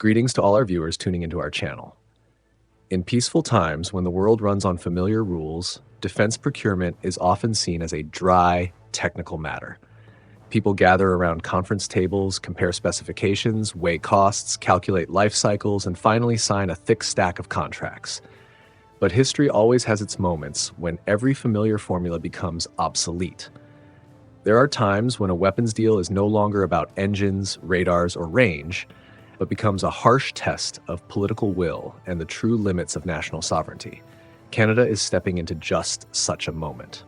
Greetings to all our viewers tuning into our channel. In peaceful times, when the world runs on familiar rules, defense procurement is often seen as a dry, technical matter. People gather around conference tables, compare specifications, weigh costs, calculate life cycles, and finally sign a thick stack of contracts. But history always has its moments when every familiar formula becomes obsolete. There are times when a weapons deal is no longer about engines, radars, or range, but becomes a harsh test of political will and the true limits of national sovereignty. Canada is stepping into just such a moment.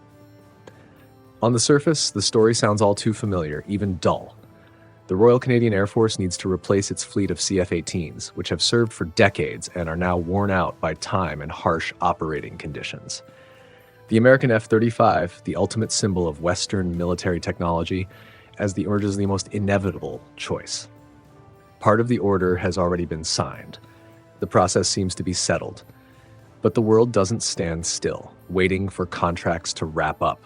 On the surface, the story sounds all too familiar, even dull. The Royal Canadian Air Force needs to replace its fleet of CF-18s, which have served for decades and are now worn out by time and harsh operating conditions. The American F-35, the ultimate symbol of Western military technology, emerges the most inevitable choice. Part of the order has already been signed. The process seems to be settled. But the world doesn't stand still, waiting for contracts to wrap up.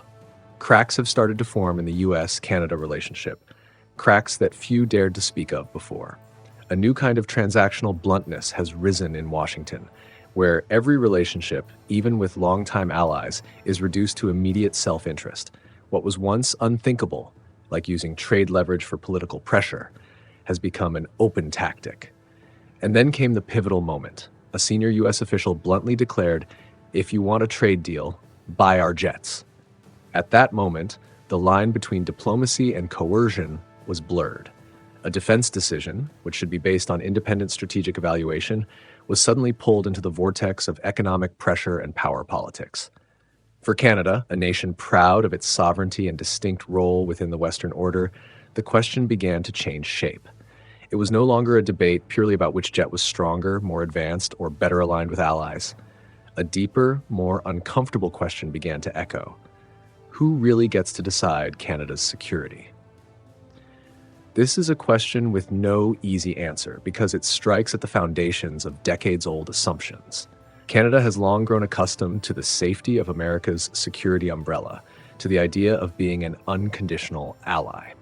Cracks have started to form in the US-Canada relationship, cracks that few dared to speak of before. A new kind of transactional bluntness has risen in Washington, where every relationship, even with longtime allies, is reduced to immediate self-interest. What was once unthinkable, like using trade leverage for political pressure, has become an open tactic. And then came the pivotal moment. A senior US official bluntly declared, "If you want a trade deal, buy our jets." At that moment, the line between diplomacy and coercion was blurred. A defense decision, which should be based on independent strategic evaluation, was suddenly pulled into the vortex of economic pressure and power politics. For Canada, a nation proud of its sovereignty and distinct role within the Western order, the question began to change shape. It was no longer a debate purely about which jet was stronger, more advanced, or better aligned with allies. A deeper, more uncomfortable question began to echo. Who really gets to decide Canada's security? This is a question with no easy answer because it strikes at the foundations of decades-old assumptions. Canada has long grown accustomed to the safety of America's security umbrella, to the idea of being an unconditional ally.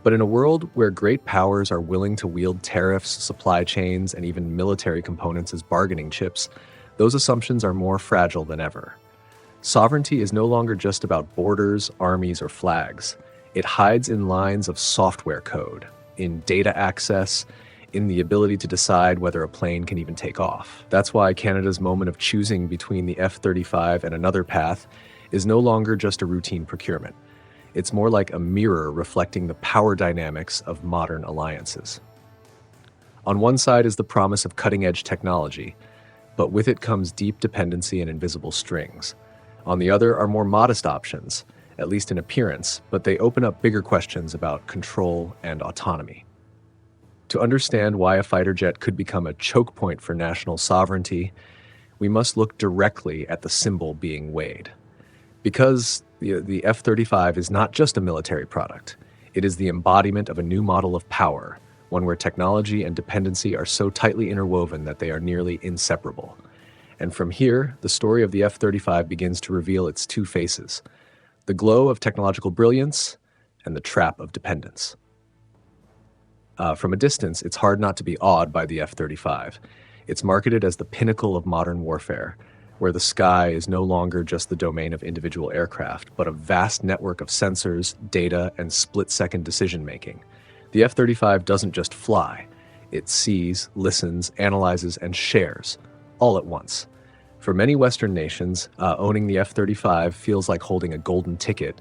But in a world where great powers are willing to wield tariffs, supply chains, and even military components as bargaining chips, those assumptions are more fragile than ever. Sovereignty is no longer just about borders, armies, or flags. It hides in lines of software code, in data access, in the ability to decide whether a plane can even take off. That's why Canada's moment of choosing between the F-35 and another path is no longer just a routine procurement. It's more like a mirror reflecting the power dynamics of modern alliances. On one side is the promise of cutting-edge technology, but with it comes deep dependency and invisible strings. On the other are more modest options, at least in appearance, but they open up bigger questions about control and autonomy. To understand why a fighter jet could become a choke point for national sovereignty, we must look directly at the symbol being weighed. Because the F-35 is not just a military product. It is the embodiment of a new model of power, one where technology and dependency are so tightly interwoven that they are nearly inseparable. And from here, the story of the F-35 begins to reveal its two faces, the glow of technological brilliance and the trap of dependence. From a distance, it's hard not to be awed by the F-35. It's marketed as the pinnacle of modern warfare, where the sky is no longer just the domain of individual aircraft, but a vast network of sensors, data, and split-second decision-making. The F-35 doesn't just fly. It sees, listens, analyzes, and shares, all at once. For many Western nations, owning the F-35 feels like holding a golden ticket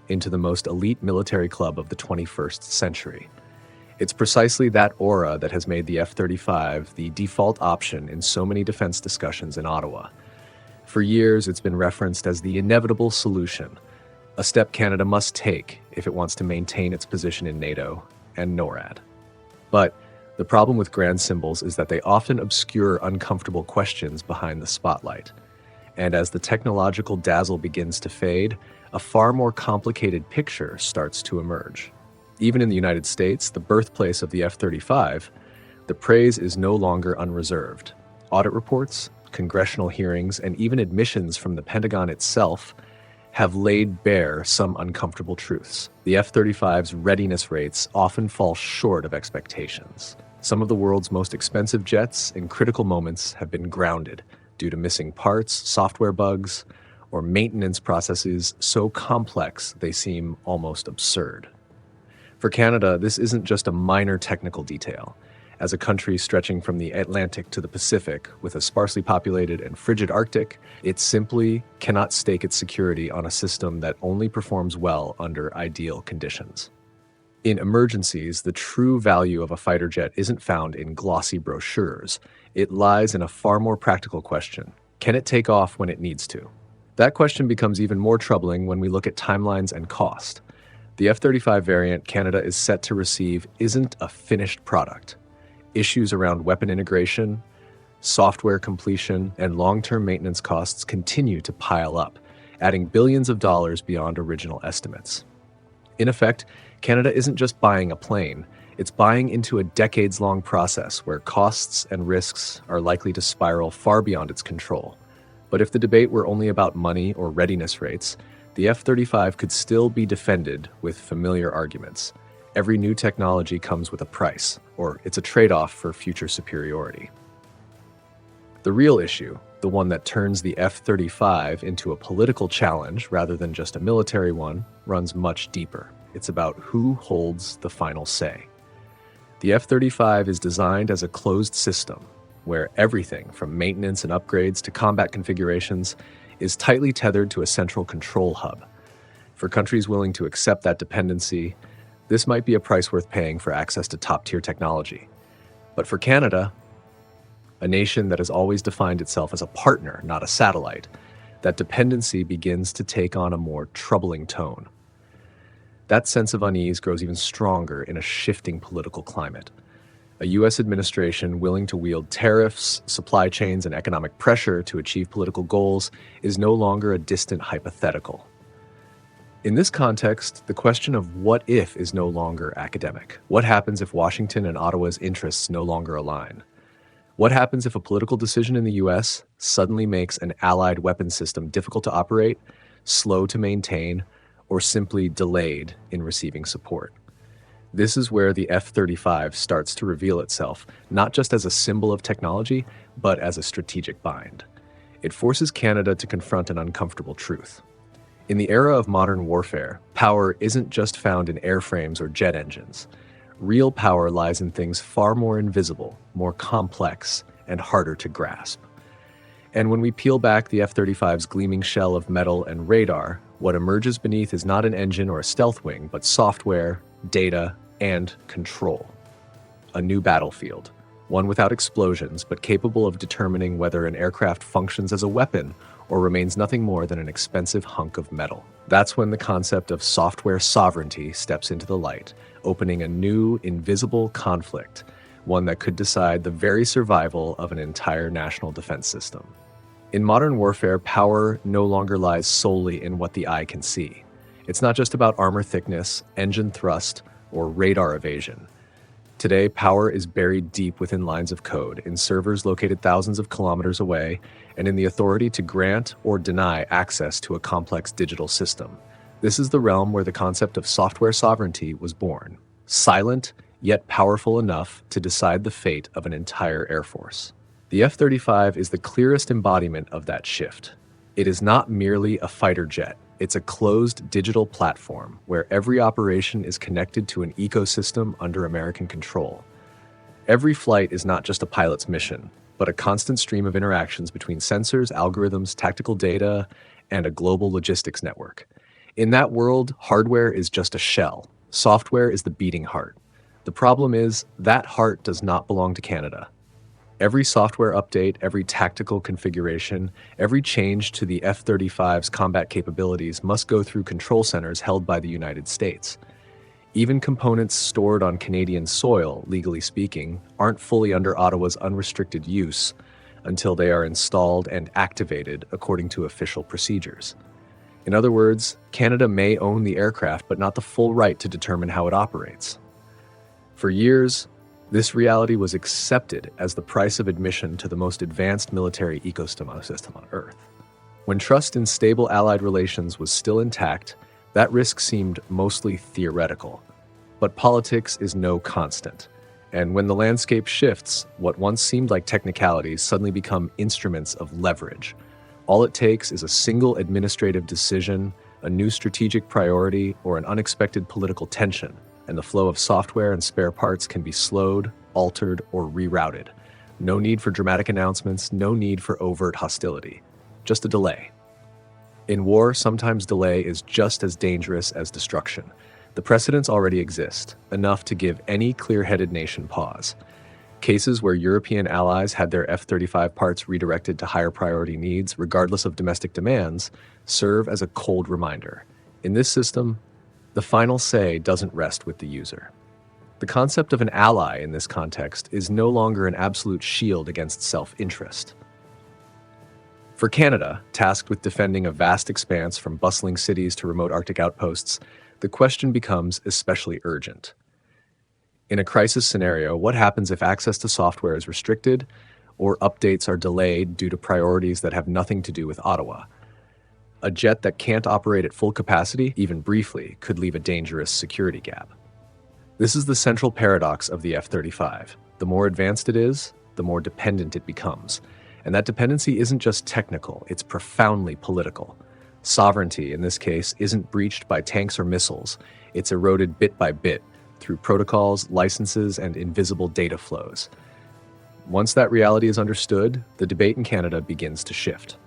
into the most elite military club of the 21st century. It's precisely that aura that has made the F-35 the default option in so many defense discussions in Ottawa. For years, it's been referenced as the inevitable solution, a step Canada must take if it wants to maintain its position in NATO and NORAD. But the problem with grand symbols is that they often obscure uncomfortable questions behind the spotlight. And as the technological dazzle begins to fade, a far more complicated picture starts to emerge. Even in the United States, the birthplace of the F-35, the praise is no longer unreserved. Audit reports, congressional hearings, and even admissions from the Pentagon itself have laid bare some uncomfortable truths. The F-35's readiness rates often fall short of expectations. Some of the world's most expensive jets in critical moments have been grounded due to missing parts, software bugs, or maintenance processes so complex they seem almost absurd. For Canada, this isn't just a minor technical detail. As a country stretching from the Atlantic to the Pacific with a sparsely populated and frigid Arctic, it simply cannot stake its security on a system that only performs well under ideal conditions. In emergencies, the true value of a fighter jet isn't found in glossy brochures. It lies in a far more practical question. Can it take off when it needs to? That question becomes even more troubling when we look at timelines and cost. The F-35 variant Canada is set to receive isn't a finished product. Issues around weapon integration, software completion, and long-term maintenance costs continue to pile up, adding billions of dollars beyond original estimates. In effect, Canada isn't just buying a plane, it's buying into a decades-long process where costs and risks are likely to spiral far beyond its control. But if the debate were only about money or readiness rates, the F-35 could still be defended with familiar arguments. Every new technology comes with a price, or it's a trade-off for future superiority. The real issue, the one that turns the F-35 into a political challenge rather than just a military one, runs much deeper. It's about who holds the final say. The F-35 is designed as a closed system, where everything from maintenance and upgrades to combat configurations is tightly tethered to a central control hub. For countries willing to accept that dependency, this might be a price worth paying for access to top-tier technology. But for Canada, a nation that has always defined itself as a partner, not a satellite, that dependency begins to take on a more troubling tone. That sense of unease grows even stronger in a shifting political climate. A U.S. administration willing to wield tariffs, supply chains, and economic pressure to achieve political goals is no longer a distant hypothetical. In this context, the question of what if is no longer academic. What happens if Washington and Ottawa's interests no longer align? What happens if a political decision in the U.S. suddenly makes an allied weapons system difficult to operate, slow to maintain, or simply delayed in receiving support? This is where the F-35 starts to reveal itself, not just as a symbol of technology, but as a strategic bind. It forces Canada to confront an uncomfortable truth. In the era of modern warfare, power isn't just found in airframes or jet engines. Real power lies in things far more invisible, more complex, and harder to grasp. And when we peel back the F-35's gleaming shell of metal and radar, what emerges beneath is not an engine or a stealth wing, but software, data, and control. A new battlefield, one without explosions, but capable of determining whether an aircraft functions as a weapon or remains nothing more than an expensive hunk of metal. That's when the concept of software sovereignty steps into the light, opening a new, invisible conflict, one that could decide the very survival of an entire national defense system. In modern warfare, power no longer lies solely in what the eye can see. It's not just about armor thickness, engine thrust, or radar evasion. Today, power is buried deep within lines of code, in servers located thousands of kilometers away, and in the authority to grant or deny access to a complex digital system. This is the realm where the concept of software sovereignty was born, silent yet powerful enough to decide the fate of an entire air force. The F-35 is the clearest embodiment of that shift. It is not merely a fighter jet. It's a closed digital platform where every operation is connected to an ecosystem under American control. Every flight is not just a pilot's mission, but a constant stream of interactions between sensors, algorithms, tactical data, and a global logistics network. In that world, hardware is just a shell. Software is the beating heart. The problem is, that heart does not belong to Canada. Every software update, every tactical configuration, every change to the F-35's combat capabilities must go through control centers held by the United States. Even components stored on Canadian soil, legally speaking, aren't fully under Ottawa's unrestricted use until they are installed and activated according to official procedures. In other words, Canada may own the aircraft, but not the full right to determine how it operates. For years, this reality was accepted as the price of admission to the most advanced military ecosystem on Earth. When trust in stable allied relations was still intact, that risk seemed mostly theoretical. But politics is no constant. And when the landscape shifts, what once seemed like technicalities suddenly become instruments of leverage. All it takes is a single administrative decision, a new strategic priority, or an unexpected political tension, and the flow of software and spare parts can be slowed, altered, or rerouted. No need for dramatic announcements, no need for overt hostility. Just a delay. In war, sometimes delay is just as dangerous as destruction. The precedents already exist, enough to give any clear-headed nation pause. Cases where European allies had their F-35 parts redirected to higher priority needs, regardless of domestic demands, serve as a cold reminder. In this system, the final say doesn't rest with the user. The concept of an ally in this context is no longer an absolute shield against self-interest. For Canada, tasked with defending a vast expanse from bustling cities to remote Arctic outposts, the question becomes especially urgent. In a crisis scenario, what happens if access to software is restricted or updates are delayed due to priorities that have nothing to do with Ottawa? A jet that can't operate at full capacity, even briefly, could leave a dangerous security gap. This is the central paradox of the F-35. The more advanced it is, the more dependent it becomes. And that dependency isn't just technical, it's profoundly political. Sovereignty, in this case, isn't breached by tanks or missiles. It's eroded bit by bit through protocols, licenses, and invisible data flows. Once that reality is understood, the debate in Canada begins to shift.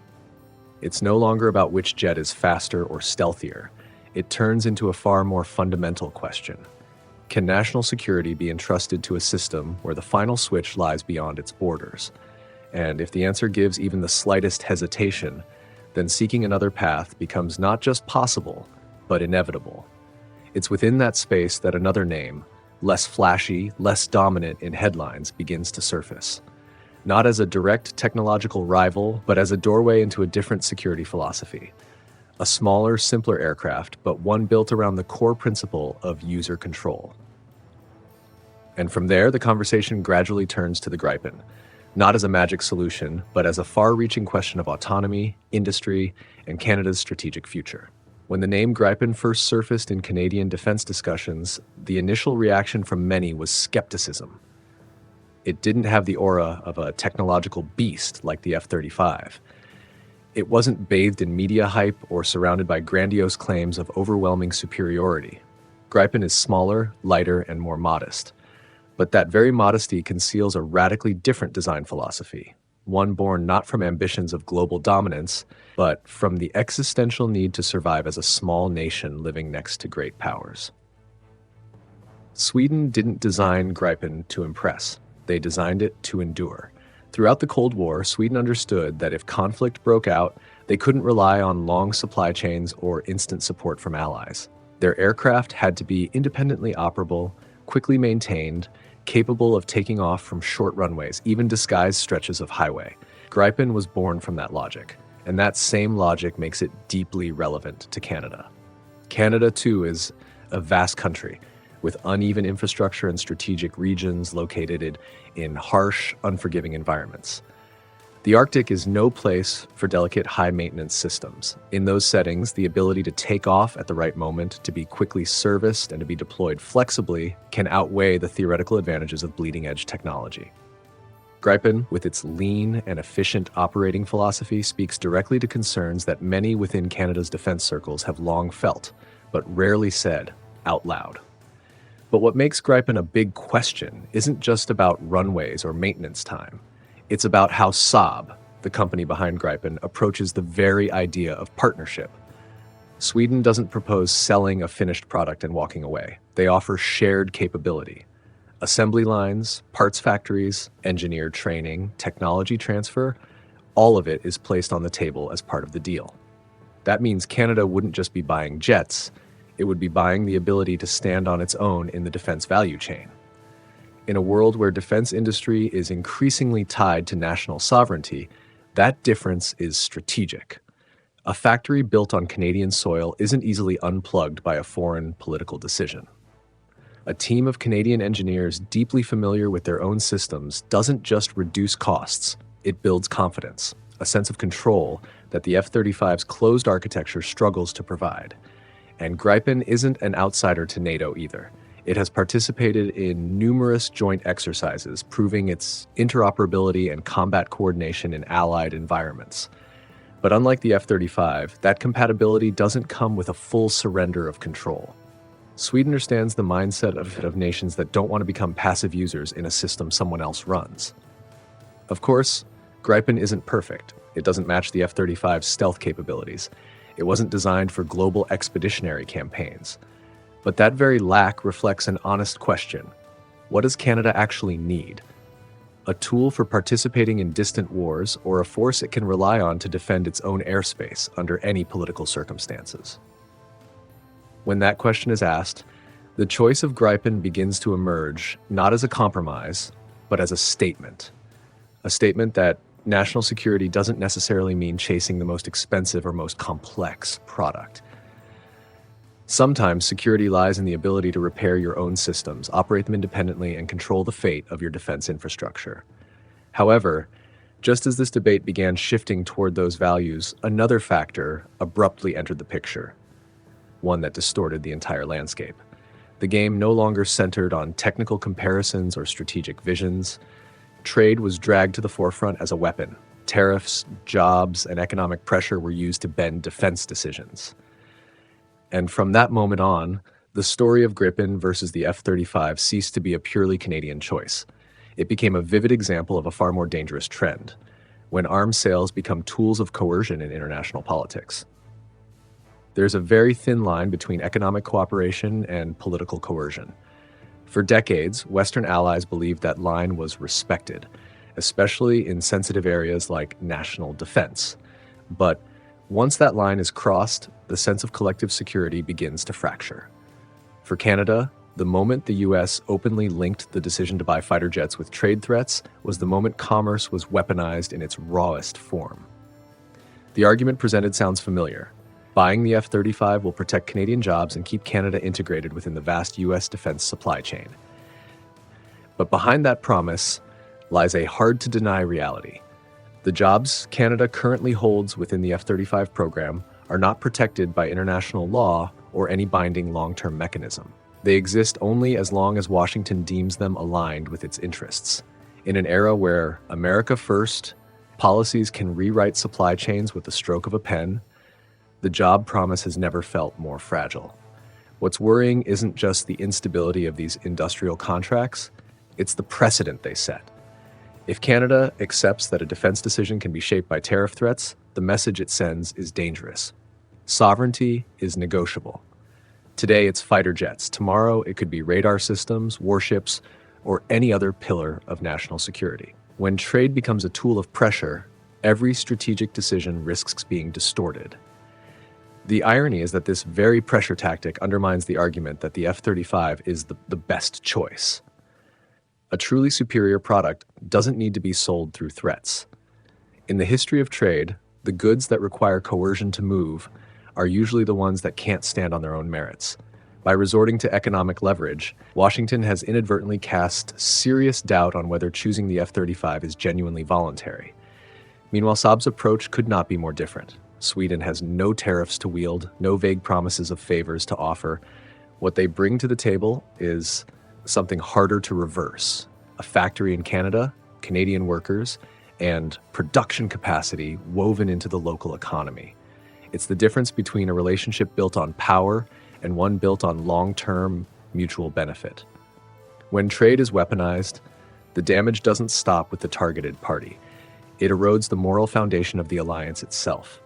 It's no longer about which jet is faster or stealthier. It turns into a far more fundamental question. Can national security be entrusted to a system where the final switch lies beyond its borders? And if the answer gives even the slightest hesitation, then seeking another path becomes not just possible, but inevitable. It's within that space that another name, less flashy, less dominant in headlines, begins to surface. Not as a direct technological rival, but as a doorway into a different security philosophy. A smaller, simpler aircraft, but one built around the core principle of user control. And from there, the conversation gradually turns to the Gripen, not as a magic solution, but as a far-reaching question of autonomy, industry, and Canada's strategic future. When the name Gripen first surfaced in Canadian defense discussions, the initial reaction from many was skepticism. It didn't have the aura of a technological beast like the F-35. It wasn't bathed in media hype or surrounded by grandiose claims of overwhelming superiority. Gripen is smaller, lighter, and more modest. But that very modesty conceals a radically different design philosophy, one born not from ambitions of global dominance, but from the existential need to survive as a small nation living next to great powers. Sweden didn't design Gripen to impress. They designed it to endure. Throughout the Cold War, Sweden understood that if conflict broke out, they couldn't rely on long supply chains or instant support from allies. Their aircraft had to be independently operable, quickly maintained, capable of taking off from short runways, even disguised stretches of highway. Gripen was born from that logic, and that same logic makes it deeply relevant to Canada. Canada, too, is a vast country with uneven infrastructure and strategic regions located in harsh, unforgiving environments. The Arctic is no place for delicate, high-maintenance systems. In those settings, the ability to take off at the right moment, to be quickly serviced, and to be deployed flexibly can outweigh the theoretical advantages of bleeding-edge technology. Gripen, with its lean and efficient operating philosophy, speaks directly to concerns that many within Canada's defense circles have long felt, but rarely said out loud. But what makes Gripen a big question isn't just about runways or maintenance time. It's about how Saab, the company behind Gripen, approaches the very idea of partnership. Sweden doesn't propose selling a finished product and walking away. They offer shared capability. Assembly lines, parts factories, engineer training, technology transfer, all of it is placed on the table as part of the deal. That means Canada wouldn't just be buying jets, it would be buying the ability to stand on its own in the defense value chain. In a world where defense industry is increasingly tied to national sovereignty, that difference is strategic. A factory built on Canadian soil isn't easily unplugged by a foreign political decision. A team of Canadian engineers deeply familiar with their own systems doesn't just reduce costs, it builds confidence, a sense of control that the F-35's closed architecture struggles to provide. And Gripen isn't an outsider to NATO either. It has participated in numerous joint exercises, proving its interoperability and combat coordination in allied environments. But unlike the F-35, that compatibility doesn't come with a full surrender of control. Sweden understands the mindset of nations that don't want to become passive users in a system someone else runs. Of course, Gripen isn't perfect. It doesn't match the F-35's stealth capabilities. It wasn't designed for global expeditionary campaigns. But that very lack reflects an honest question. What does Canada actually need? A tool for participating in distant wars, or a force it can rely on to defend its own airspace under any political circumstances? When that question is asked, the choice of Gripen begins to emerge not as a compromise, but as a statement. A statement that national security doesn't necessarily mean chasing the most expensive or most complex product. Sometimes security lies in the ability to repair your own systems, operate them independently, and control the fate of your defense infrastructure. However, just as this debate began shifting toward those values, another factor abruptly entered the picture, one that distorted the entire landscape. The game no longer centered on technical comparisons or strategic visions. Trade was dragged to the forefront as a weapon. Tariffs, jobs, and economic pressure were used to bend defense decisions. And from that moment on, the story of Gripen versus the F-35 ceased to be a purely Canadian choice. It became a vivid example of a far more dangerous trend, when arms sales become tools of coercion in international politics. There's a very thin line between economic cooperation and political coercion. For decades, Western allies believed that line was respected, especially in sensitive areas like national defense. But once that line is crossed, the sense of collective security begins to fracture. For Canada, the moment the US openly linked the decision to buy fighter jets with trade threats was the moment commerce was weaponized in its rawest form. The argument presented sounds familiar. Buying the F-35 will protect Canadian jobs and keep Canada integrated within the vast US defense supply chain. But behind that promise lies a hard-to-deny reality. The jobs Canada currently holds within the F-35 program are not protected by international law or any binding long-term mechanism. They exist only as long as Washington deems them aligned with its interests. In an era where America first, policies can rewrite supply chains with the stroke of a pen, the job promise has never felt more fragile. What's worrying isn't just the instability of these industrial contracts, it's the precedent they set. If Canada accepts that a defense decision can be shaped by tariff threats, the message it sends is dangerous. Sovereignty is negotiable. Today it's fighter jets. Tomorrow it could be radar systems, warships, or any other pillar of national security. When trade becomes a tool of pressure, every strategic decision risks being distorted. The irony is that this very pressure tactic undermines the argument that the F-35 is the best choice. A truly superior product doesn't need to be sold through threats. In the history of trade, the goods that require coercion to move are usually the ones that can't stand on their own merits. By resorting to economic leverage, Washington has inadvertently cast serious doubt on whether choosing the F-35 is genuinely voluntary. Meanwhile, Saab's approach could not be more different. Sweden has no tariffs to wield, no vague promises of favors to offer. What they bring to the table is something harder to reverse: a factory in Canada, Canadian workers, and production capacity woven into the local economy. It's the difference between a relationship built on power and one built on long-term mutual benefit. When trade is weaponized, the damage doesn't stop with the targeted party. It erodes the moral foundation of the alliance itself.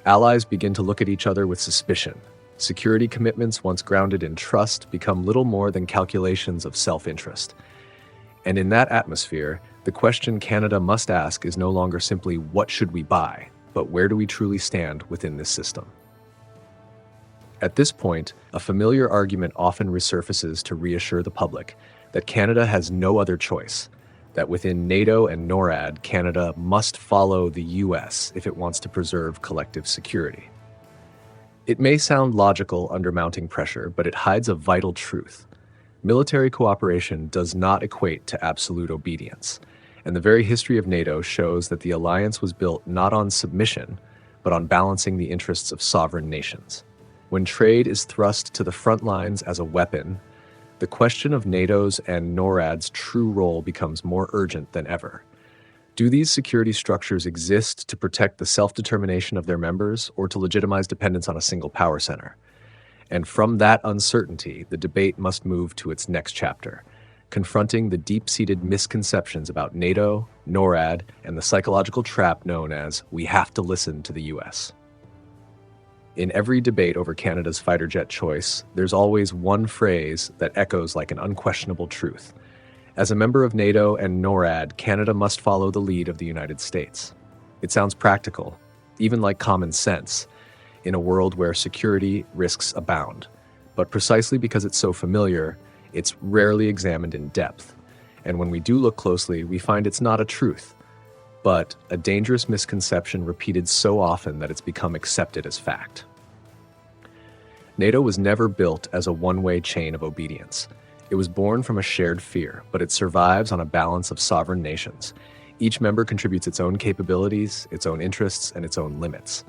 Allies begin to look at each other with suspicion. Security commitments, once grounded in trust, become little more than calculations of self-interest. And in that atmosphere, the question Canada must ask is no longer simply, what should we buy, but where do we truly stand within this system? At this point, a familiar argument often resurfaces to reassure the public that Canada has no other choice, that within NATO and NORAD, Canada must follow the US if it wants to preserve collective security. It may sound logical under mounting pressure, but it hides a vital truth. Military cooperation does not equate to absolute obedience, and the very history of NATO shows that the alliance was built not on submission, but on balancing the interests of sovereign nations. When trade is thrust to the front lines as a weapon, the question of NATO's and NORAD's true role becomes more urgent than ever. Do these security structures exist to protect the self-determination of their members or to legitimize dependence on a single power center? And from that uncertainty, the debate must move to its next chapter, confronting the deep-seated misconceptions about NATO, NORAD, and the psychological trap known as "we have to listen to the US." In every debate over Canada's fighter jet choice, there's always one phrase that echoes like an unquestionable truth. As a member of NATO and NORAD, Canada must follow the lead of the United States. It sounds practical, even like common sense, in a world where security risks abound. But precisely because it's so familiar, it's rarely examined in depth. And when we do look closely, we find it's not a truth, but a dangerous misconception repeated so often that it's become accepted as fact. NATO was never built as a one-way chain of obedience. It was born from a shared fear, but it survives on a balance of sovereign nations. Each member contributes its own capabilities, its own interests, and its own limits.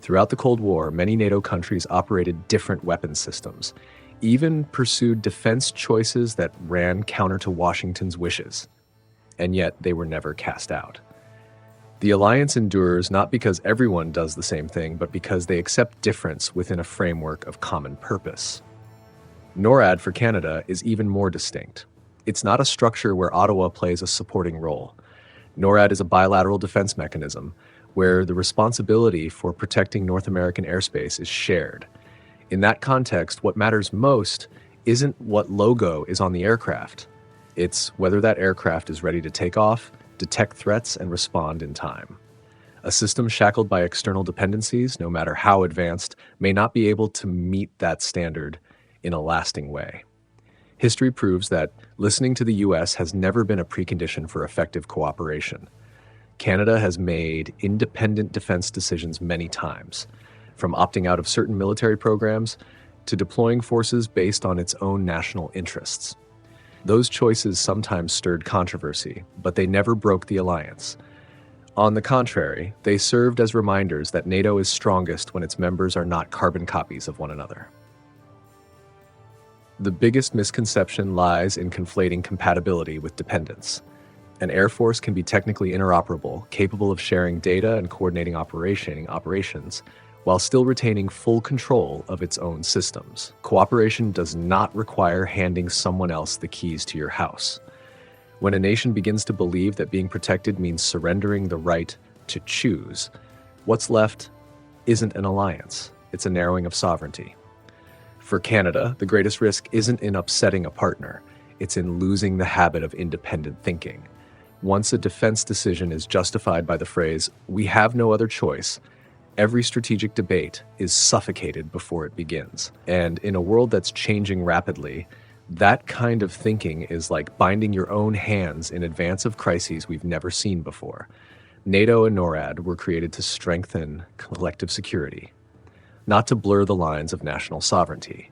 Throughout the Cold War, many NATO countries operated different weapons systems, even pursued defense choices that ran counter to Washington's wishes, and yet they were never cast out. The alliance endures not because everyone does the same thing, but because they accept difference within a framework of common purpose. NORAD for Canada is even more distinct. It's not a structure where Ottawa plays a supporting role. NORAD is a bilateral defense mechanism where the responsibility for protecting North American airspace is shared. In that context, what matters most isn't what logo is on the aircraft. It's whether that aircraft is ready to take off, detect threats, and respond in time. A system shackled by external dependencies, no matter how advanced, may not be able to meet that standard in a lasting way. History proves that listening to the US has never been a precondition for effective cooperation. Canada has made independent defense decisions many times, from opting out of certain military programs to deploying forces based on its own national interests. Those choices sometimes stirred controversy, but they never broke the alliance. On the contrary, they served as reminders that NATO is strongest when its members are not carbon copies of one another. The biggest misconception lies in conflating compatibility with dependence. An air force can be technically interoperable, capable of sharing data and coordinating operations, while still retaining full control of its own systems. Cooperation does not require handing someone else the keys to your house. When a nation begins to believe that being protected means surrendering the right to choose, what's left isn't an alliance, it's a narrowing of sovereignty. For Canada, the greatest risk isn't in upsetting a partner, it's in losing the habit of independent thinking. Once a defense decision is justified by the phrase, "we have no other choice," every strategic debate is suffocated before it begins. And in a world that's changing rapidly, that kind of thinking is like binding your own hands in advance of crises we've never seen before. NATO and NORAD were created to strengthen collective security, not to blur the lines of national sovereignty.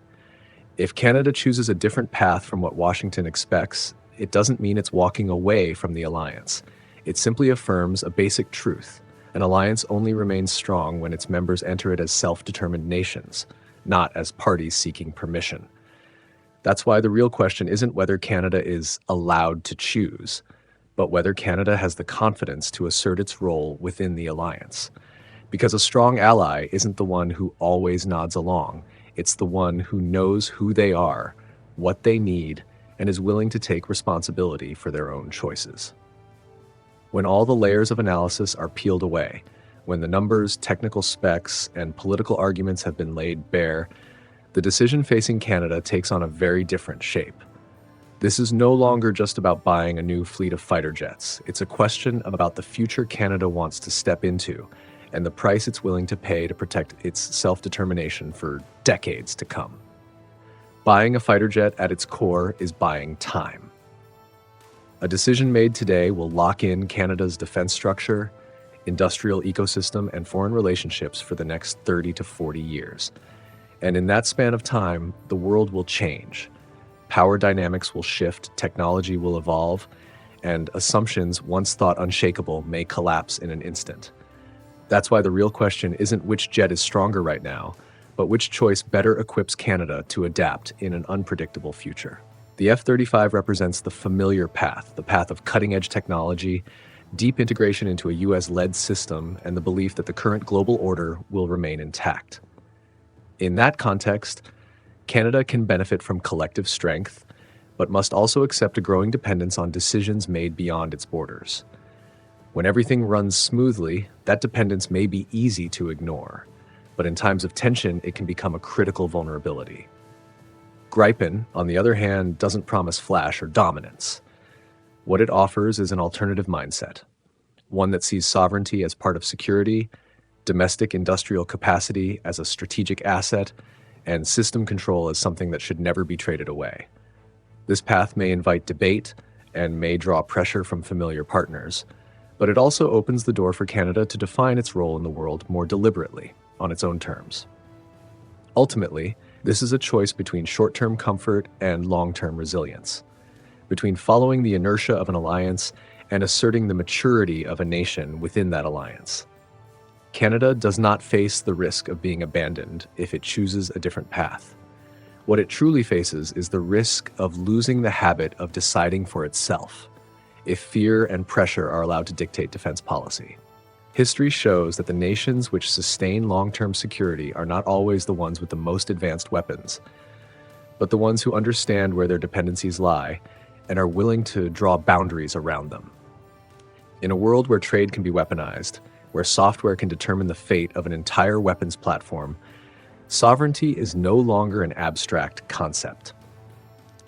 If Canada chooses a different path from what Washington expects, it doesn't mean it's walking away from the alliance. It simply affirms a basic truth. An alliance only remains strong when its members enter it as self-determined nations, not as parties seeking permission. That's why the real question isn't whether Canada is allowed to choose, but whether Canada has the confidence to assert its role within the alliance. Because a strong ally isn't the one who always nods along, it's the one who knows who they are, what they need, and is willing to take responsibility for their own choices. When all the layers of analysis are peeled away, when the numbers, technical specs, and political arguments have been laid bare, the decision facing Canada takes on a very different shape. This is no longer just about buying a new fleet of fighter jets. It's a question about the future Canada wants to step into and the price it's willing to pay to protect its self-determination for decades to come. Buying a fighter jet at its core is buying time. A decision made today will lock in Canada's defense structure, industrial ecosystem, and foreign relationships for the next 30 to 40 years. And in that span of time, the world will change. Power dynamics will shift, technology will evolve, and assumptions once thought unshakable may collapse in an instant. That's why the real question isn't which jet is stronger right now, But which choice better equips Canada to adapt in an unpredictable future? The F-35 represents the familiar path, the path of cutting-edge technology, deep integration into a US-led system, and the belief that the current global order will remain intact. In that context, Canada can benefit from collective strength, but must also accept a growing dependence on decisions made beyond its borders. When everything runs smoothly, that dependence may be easy to ignore, but in times of tension, it can become a critical vulnerability. Gripen, on the other hand, doesn't promise flash or dominance. What it offers is an alternative mindset, one that sees sovereignty as part of security, domestic industrial capacity as a strategic asset, and system control as something that should never be traded away. This path may invite debate and may draw pressure from familiar partners, but it also opens the door for Canada to define its role in the world more deliberately, on its own terms. Ultimately, this is a choice between short-term comfort and long-term resilience, between following the inertia of an alliance and asserting the maturity of a nation within that alliance. Canada does not face the risk of being abandoned if it chooses a different path. What it truly faces is the risk of losing the habit of deciding for itself, if fear and pressure are allowed to dictate defense policy. History shows that the nations which sustain long-term security are not always the ones with the most advanced weapons, but the ones who understand where their dependencies lie and are willing to draw boundaries around them. In a world where trade can be weaponized, where software can determine the fate of an entire weapons platform, sovereignty is no longer an abstract concept.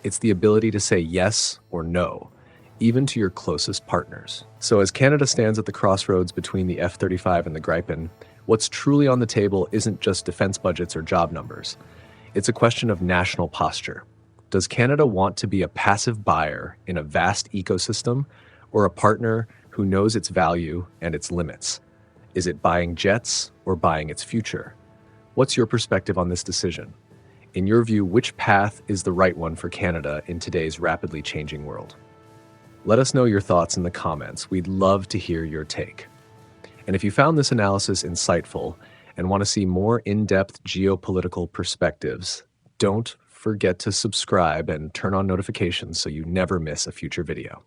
It's the ability to say yes or no, even to your closest partners. So as Canada stands at the crossroads between the F-35 and the Gripen, what's truly on the table isn't just defense budgets or job numbers. It's a question of national posture. Does Canada want to be a passive buyer in a vast ecosystem, or a partner who knows its value and its limits? Is it buying jets or buying its future? What's your perspective on this decision? In your view, which path is the right one for Canada in today's rapidly changing world? Let us know your thoughts in the comments. We'd love to hear your take. And if you found this analysis insightful and want to see more in-depth geopolitical perspectives, don't forget to subscribe and turn on notifications so you never miss a future video.